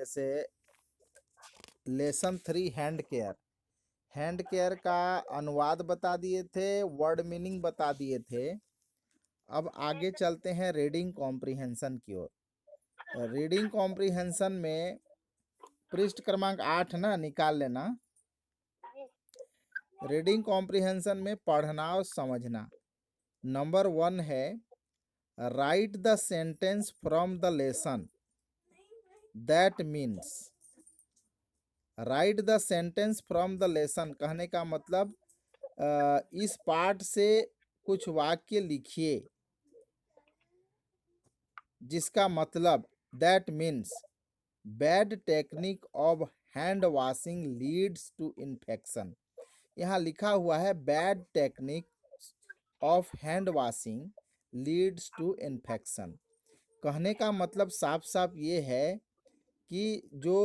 जैसे lesson 3 hand care, hand care का अनुवाद बता दिए थे, वर्ड मीनिंग बता दिए थे। अब आगे चलते हैं रीडिंग कॉम्प्रिहेंशन की ओर। रीडिंग कॉम्प्रिहेंशन में पृष्ठ क्रमांक 8 ना निकाल लेना। रीडिंग कॉम्प्रिहेंशन में पढ़ना और समझना। नंबर 1 है right the sentence from the lesson, that means. Right the sentence from the lesson कहने का मतलब इस पाठ से कुछ वाक्य लिखिए जिसका मतलब that means bad technique of hand washing leads to infection. यहाँ लिखा हुआ है bad technique of hand washing leads to infection. कहने का मतलब साफ साफ ये है कि जो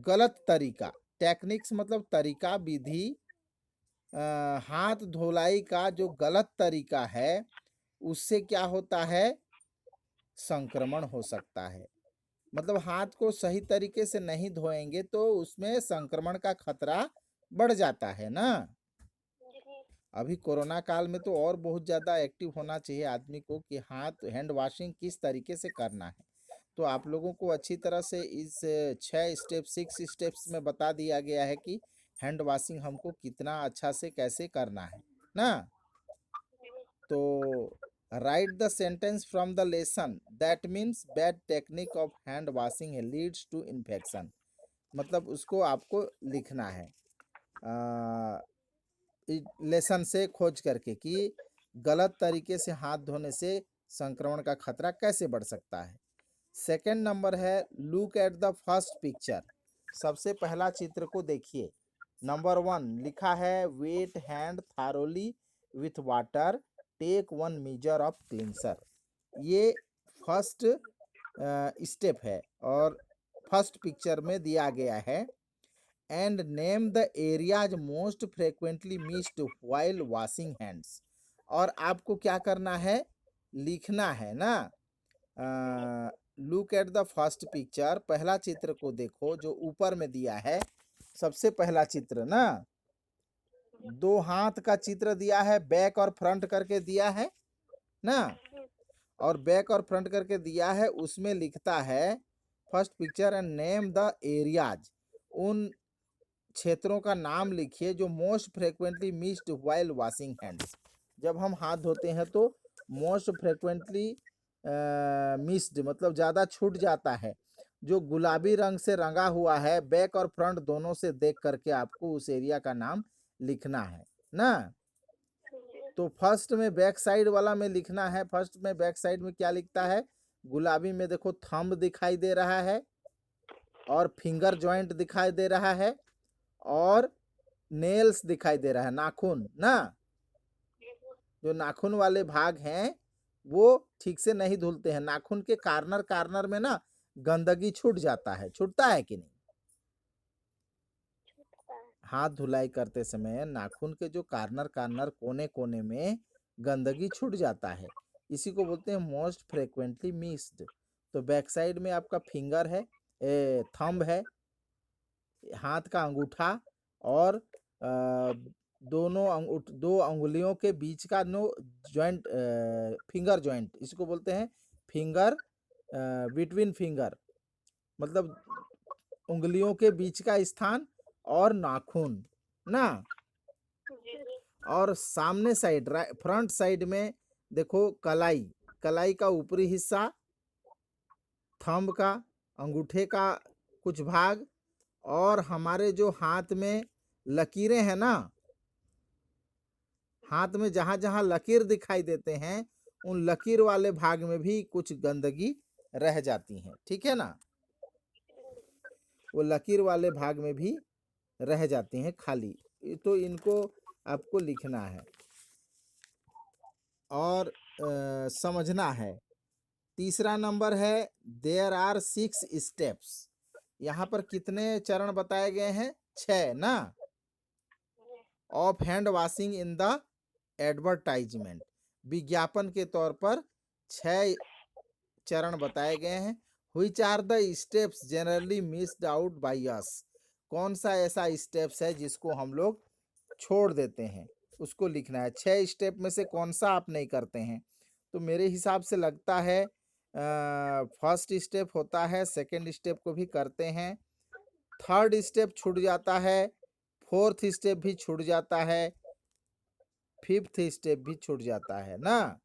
गलत तरीका, टेक्निक्स मतलब तरीका, विधि, हाथ धुलाई का जो गलत तरीका है उससे क्या होता है, संक्रमण हो सकता है। मतलब हाथ को सही तरीके से नहीं धोएंगे तो उसमें संक्रमण का खतरा बढ़ जाता है ना। अभी कोरोना काल में तो और बहुत ज़्यादा एक्टिव होना चाहिए आदमी को कि हाथ हैंड वॉशिंग किस तरीके से करना है। तो आप लोगों को अच्छी तरह से इस 6 स्टेप 6 स्टेप्स में बता दिया गया है कि हैंड वॉशिंग हमको कितना अच्छा से कैसे करना है ना। तो write the sentence from the lesson, that means bad technique of hand washing leads to infection. मतलब उसको आपको लिखना है लेसन से खोज करके कि गलत तरीके से हाथ धोने से संक्रमण का खतरा कैसे बढ़ सकता है। सेकंड नंबर है look at the first picture. सबसे पहला चित्र को देखिए। नंबर 1 लिखा है wet hand thoroughly with water, take 1 measure of cleanser. ये फर्स्ट स्टेप है और फर्स्ट पिक्चर में दिया गया है। And name the areas most frequently missed while washing hands. और आपको क्या करना है, लिखना है ना। Look at the first picture, पहला चित्र को देखो जो ऊपर में दिया है। सबसे पहला चित्र ना, 2 हाथ का चित्र दिया है, बैक और फ्रंट करके दिया है ना। और बैक और फ्रंट करके दिया है, उसमें लिखता है first picture and name the areas. उन क्षेत्रों का नाम लिखिए जो most frequently missed while washing hands. जब हम हाथ धोते हैं तो मोस्ट फ्रेक्वेंटली मिस्ड मतलब ज़्यादा छूट जाता है। जो गुलाबी रंग से रंगा हुआ है, बैक और फ्रंट दोनों से देख करके आपको उस एरिया का नाम लिखना है ना। तो फर्स्ट में बैक साइड वाला में लिखना है। फर्स्ट में बैक साइड में क्या लिखता है, गुलाबी में देखो थंब दिखाई दे रहा है और फिंगर जॉइंट दिखाई दे रहा है और नेल्स दिखाई दे रहा है, नाखून ना। जो नाखून वाले भाग हैं वो ठीक से नहीं धुलते हैं। नाखून के कार्नर कार्नर में ना गंदगी छूट जाता है, छूटता है कि नहीं। हाथ धुलाई करते समय नाखून के जो कार्नर कार्नर कोने कोने में गंदगी छूट जाता है, इसी को बोलते हैं मोस्ट फ्रेक्वेंटली मिस्ड। तो बैक साइड में आपका फिंगर है, थंब है, हाथ का अंगूठा और दो अंगुलियों के बीच का नो जॉइंट, फिंगर जॉइंट, इसको बोलते हैं फिंगर बिटवीन फिंगर, मतलब उंगलियों के बीच का स्थान और नाखून ना। और सामने साइड फ्रंट साइड में देखो कलाई, कलाई का ऊपरी हिस्सा, थंब का, अंगूठे का कुछ भाग और हमारे जो हाथ में लकीरें हैं ना, हाथ में जहाँ जहाँ लकीर दिखाई देते हैं उन लकीर वाले भाग में भी कुछ गंदगी रह जाती है, ठीक है ना। वो लकीर वाले भाग में भी रह जाती हैं खाली, तो इनको आपको लिखना है और समझना है। तीसरा नंबर है देयर आर 6 स्टेप्स। यहाँ पर कितने चरण बताए गए हैं, 6 ना। Of hand washing in the advertisement, विज्ञापन के तौर पर 6 चरण बताए गए हैं। Which are the steps generally missed out by us, कौन सा ऐसा स्टेप्स है जिसको हम लोग छोड़ देते हैं, उसको लिखना है। 6 स्टेप में से कौन सा आप नहीं करते हैं? तो मेरे हिसाब से लगता है फर्स्ट स्टेप होता है, सेकंड स्टेप को भी करते हैं, थर्ड स्टेप छूट जाता है, फोर्थ स्टेप भी छूट जाता है, फिफ्थ स्टेप भी छूट जाता है ना।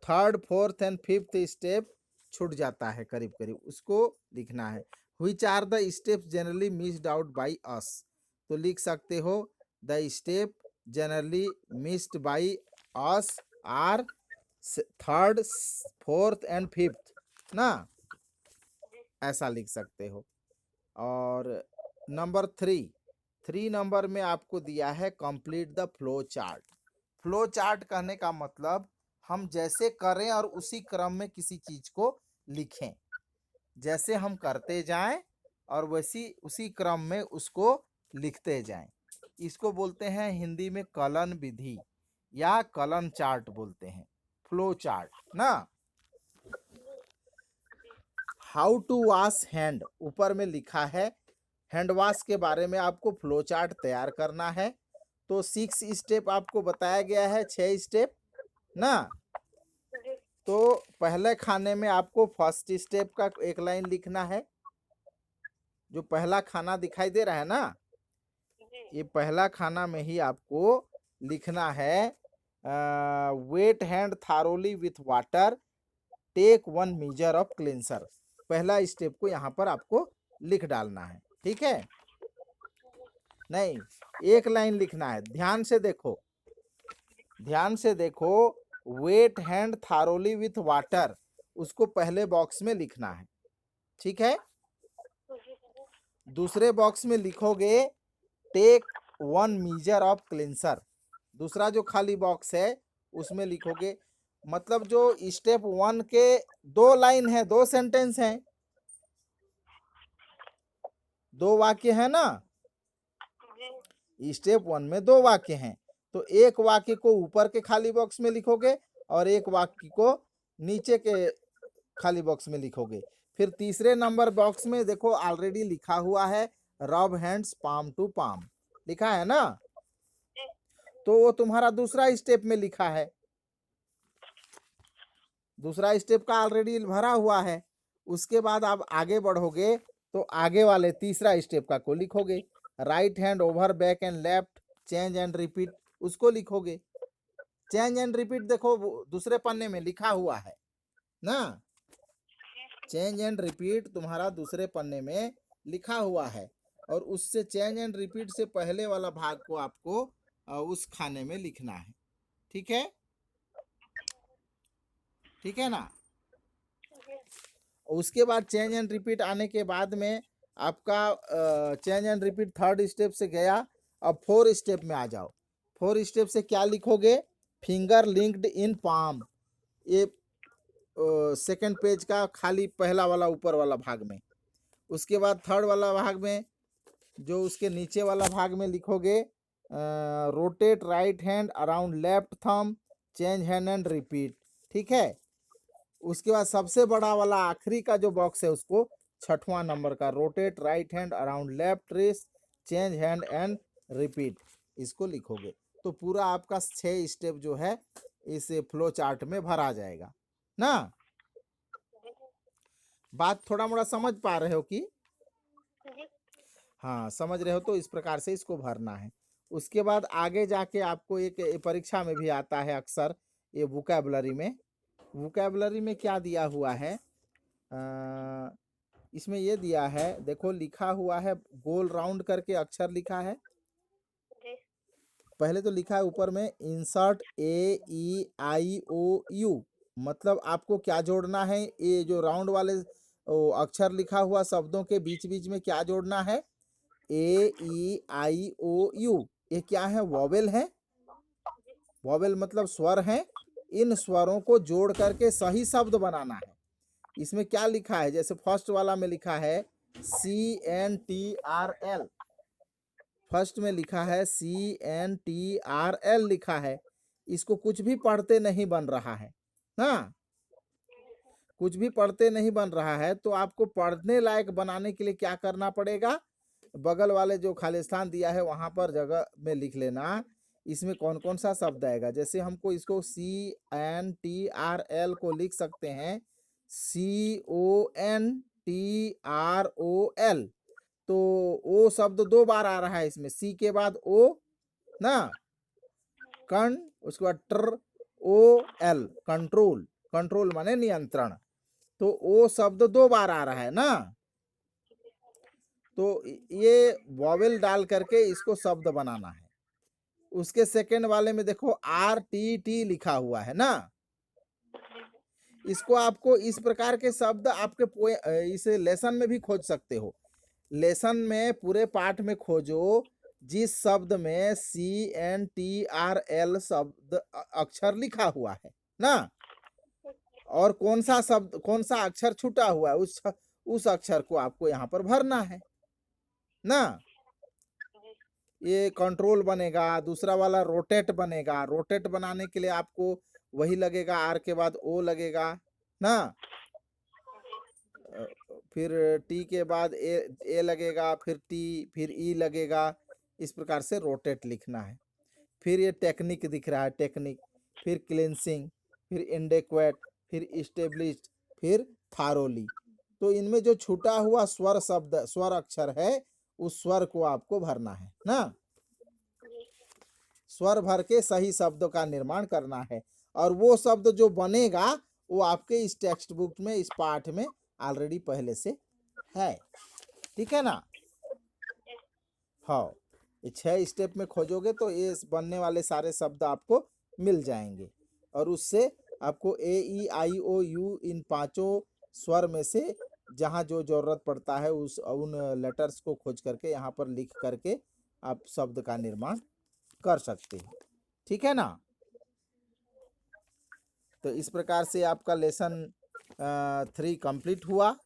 Third fourth and fifth step छूट जाता है करीब करीब, उसको लिखना है। Which are the steps generally missed out by us, तो लिख सकते हो the step generally missed by us are third fourth and fifth ना, ऐसा लिख सकते हो। और नंबर 3 नंबर में आपको दिया है complete the flow chart. Flow chart कहने का मतलब हम जैसे करें और उसी क्रम में किसी चीज को लिखें, जैसे हम करते जाएं और वैसी उसी क्रम में उसको लिखते जाएं। इसको बोलते हैं हिंदी में कलन विधि या कलन चार्ट बोलते हैं, फ्लो चार्ट ना। हाउ टू वॉश हैंड, ऊपर में लिखा है हैंड वॉश के बारे में आपको फ्लो चार्ट तैयार करना है। तो 6 स्टेप आपको बताया गया है, 6 स्टेप ना। तो पहले खाने में आपको फर्स्ट स्टेप का एक लाइन लिखना है, जो पहला खाना दिखाई दे रहा है ना, ये पहला खाना में ही आपको लिखना है wet hand thoroughly with water, take 1 measure of cleanser. पहला स्टेप को यहाँ पर आपको लिख डालना है, ठीक है। नहीं, एक लाइन लिखना है, ध्यान से देखो, ध्यान से देखो, wait hand thoroughly with water, उसको पहले बॉक्स में लिखना है, ठीक है। दूसरे बॉक्स में लिखोगे टेक 1 मेजर ऑफ क्लींसर, दूसरा जो खाली बॉक्स है उसमें लिखोगे, मतलब जो स्टेप 1 के 2 लाइन है, 2 सेंटेंस हैं, 2 वाक्य है ना। स्टेप 1 में 2 वाक्य हैं, तो एक वाक्य को ऊपर के खाली बॉक्स में लिखोगे और एक वाक्य को नीचे के खाली बॉक्स में लिखोगे। फिर तीसरे नंबर बॉक्स में देखो ऑलरेडी लिखा हुआ है रब हैंड्स पाम टू पाम, लिखा है ना, तो वो तुम्हारा दूसरा स्टेप में लिखा है, दूसरा स्टेप का ऑलरेडी भरा हुआ है। उसके बाद आप आगे बढ़ोगे तो आगे वाले तीसरा स्टेप का को लिखोगे, right hand over back and left change and repeat, उसको लिखोगे। चेंज एंड रिपीट देखो दूसरे पन्ने में लिखा हुआ है ना, चेंज एंड रिपीट तुम्हारा दूसरे पन्ने में लिखा हुआ है, और उससे चेंज एंड रिपीट से पहले वाला भाग को आपको उस खाने में लिखना है, ठीक है, ठीक है ना। उसके बाद चेंज एंड रिपीट आने के बाद में आपका change and repeat third step से गया, अब 4 स्टेप में आ जाओ। 4 स्टेप से क्या लिखोगे, फिंगर लिंक्ड इन पाम, ये सेकंड पेज का खाली पहला वाला ऊपर वाला भाग में। उसके बाद थर्ड वाला भाग में, जो उसके नीचे वाला भाग में लिखोगे rotate right hand around left thumb change hand and repeat, ठीक है। उसके बाद सबसे बड़ा वाला आखिरी का जो बॉक्स है उसको 6वां नंबर का rotate right hand around left wrist change hand and repeat, इसको लिखोगे। तो पूरा आपका 6 स्टेप जो है इस फ्लो चार्ट में भरा जाएगा ना। बात थोड़ा मोड़ा समझ पा रहे हो कि हाँ समझ रहे हो, तो इस प्रकार से इसको भरना है। उसके बाद आगे जाके आपको एक परीक्षा में भी आता है अक्सर, ये वोकैबुलरी में, वोकैबुलरी में क्या दिया हुआ है, इसमें ये दिया है देखो, लिखा हुआ है गोल राउंड करके अक्षर लिखा है, पहले तो लिखा है ऊपर में इंसर्ट AEIOU, मतलब आपको क्या जोड़ना है, ये जो राउंड वाले अक्षर लिखा हुआ शब्दों के बीच बीच में क्या जोड़ना है, AEIOU, ये क्या है, वॉवेल है, वॉवेल मतलब स्वर है, इन स्वरों को जोड़ करके सही शब्द बनाना है। इसमें क्या लिखा है, जैसे फर्स्ट वाला में लिखा है CNTRL, फर्स्ट में लिखा है CNTRL लिखा है, इसको कुछ भी पढ़ते नहीं बन रहा है ना, कुछ भी पढ़ते नहीं बन रहा है, तो आपको पढ़ने लायक बनाने के लिए क्या करना पड़ेगा? बगल वाले जो खालिस्तान दिया है वहां पर जगह में लिख लेना, इसमें कौन कौन सा शब्द आएगा। जैसे हमको इसको CNTRL को लिख सकते हैं CONTROL, तो ओ शब्द 2 बार आ रहा है इसमें, सी के बाद ओ ना, कण, उसके बाद ट्र, ओ एल, कंट्रोल, कंट्रोल माने नियंत्रण, तो ओ शब्द 2 बार आ रहा है ना। तो ये वॉवेल डाल करके इसको शब्द बनाना है। उसके सेकंड वाले में देखो RTT लिखा हुआ है ना, इसको आपको इस प्रकार के शब्द आपके इस लेसन में भी खोज सकते हो। लेसन में पूरे पाठ में खोजो जिस शब्द में CNTRL शब्द अक्षर लिखा हुआ है ना, और कौन सा शब्द, कौन सा अक्षर छूटा हुआ है, उस अक्षर को आपको यहाँ पर भरना है ना। ये कंट्रोल बनेगा, दूसरा वाला रोटेट बनेगा। रोटेट बनाने के लिए आपको वही लगेगा, आर के बाद ओ लगेगा ना, फिर टी के बाद ए लगेगा, फिर टी, फिर ई लगेगा। इस प्रकार से रोटेट लिखना है। फिर ये टेक्निक दिख रहा है, टेक्निक, फिर क्लिनसिंग, फिर इंडेक्वेट, फिर इस्टेब्लिश्ड, फिर थारोली। तो इनमें जो छूटा हुआ स्वर शब्द, स्वर अक्षर है, उस स्वर को आपको भरना है ना। स्वर भर के सही शब्दों का निर्माण करना है, और वो शब्द जो बनेगा वो आपके इस टेक्स्ट बुक में, इस पाठ में ऑलरेडी पहले से है। ठीक है ना। हाँ, ये 6 स्टेप में खोजोगे तो ये बनने वाले सारे शब्द आपको मिल जाएंगे, और उससे आपको AEIOU इन 5 स्वर में से जहाँ जो जरूरत पड़ता है उन लेटर्स को खोज करके यहाँ पर लिख करके आप शब्द का निर्माण कर सकते हैं। ठीक है ना। तो इस प्रकार से आपका लेसन 3 कंप्लीट हुआ।